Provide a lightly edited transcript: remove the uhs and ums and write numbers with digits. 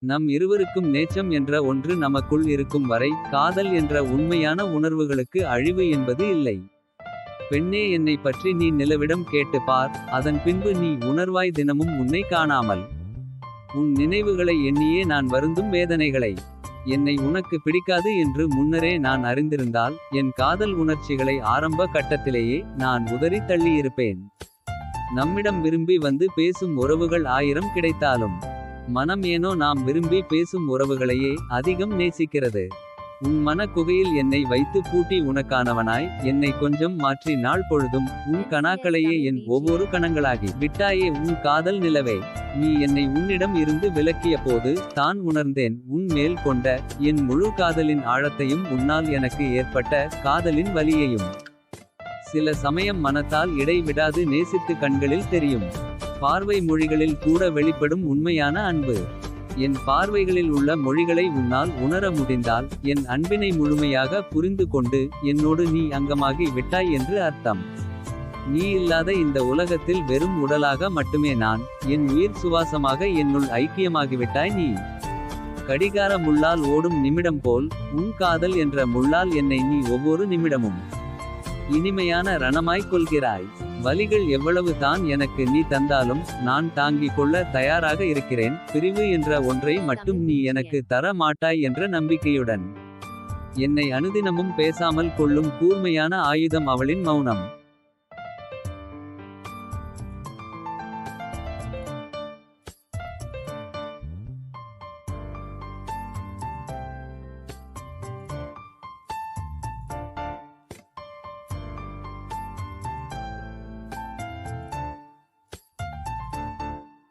நம் இருவருக்கும் நேச்சம் என்ற ஒன்று நமக்குள் இருக்கும் வரை காதல் என்ற உண்மையான உணர்வுகளுக்கு அழிவு என்பது இல்லை. பெண்ணே, என்னை பற்றி நீ நிலவிடம் கேட்டு பார். அதன் பின்பு நீ உணர்வாய் தினமும் உன்னை காணாமல். உன் நினைவுகளை எண்ணியே நான் வருந்தும் வேதனைகளை. என்னை உனக்கு பிடிக்காது என்று முன்னரே நான் அறிந்திருந்தால். என் காதல் உணர்ச்சிகளை ஆரம்ப கட்டத்திலேயே நான் உதறி தள்ளியிருப்பேன். நம்மிடம் விரும்பி வந்து பேசும் உறவுகள் 1000 கிடைத்தாலும். மனம் ஏனோ நாம் விரும்பி பேசும் உறவுகளையே அதிகம் நேசிக்கிறது. உன் மன குகையில் என்னை வைத்து பூட்டி உனக்கானவனாய். என்னை கொஞ்சம் மாற்றி நாள் பொழுதும் உன் கணாக்களையே என் ஒவ்வொரு கணங்களாகி விட்டாயே உன் காதல் நிலவே. நீ என்னை உன்னிடம் இருந்து விலக்கிய போது தான் உணர்ந்தேன் உன் மேல் கொண்ட என் முழு காதலின் ஆழத்தையும். உன்னால் எனக்கு ஏற்பட்ட காதலின் வலியையும். சில சமயம் மனத்தால் இடை விடாது நேசித்து கண்களில் தெரியும். பார்வை மொழிகளில் கூட வெளிப்படும் உண்மையான அன்பு. என் பார்வைகளில் உள்ள மொழிகளை உன்னால் உணர முடிந்தால். என் அன்பினை முழுமையாக புரிந்து கொண்டு என்னோடு நீ அங்கமாகி விட்டாய் என்று அர்த்தம். நீ இல்லாத இந்த உலகத்தில் வெறும் உடலாக மட்டுமே நான். என் உயிர் சுவாசமாக என்னுள் ஐக்கியமாகிவிட்டாய் நீ. கடிகார முள்ளால் ஓடும் நிமிடம் போல் உன் காதல் என்ற முள்ளால் என்னை நீ ஒவ்வொரு நிமிடமும் இனிமையான ரணமாய்க் கொள்கிறாய். வலிகள் எவ்வளவு தான் எனக்கு நீ தந்தாலும் நான் தாங்கிக் கொள்ள தயாராக இருக்கிறேன். பிரிவு என்ற ஒன்றை மட்டும் நீ எனக்கு தர மாட்டாய் என்ற நம்பிக்கையுடன். என்னை அனுதினமும் பேசாமல் கொள்ளும் கூர்மையான ஆயுதம் அவளின் மௌனம்.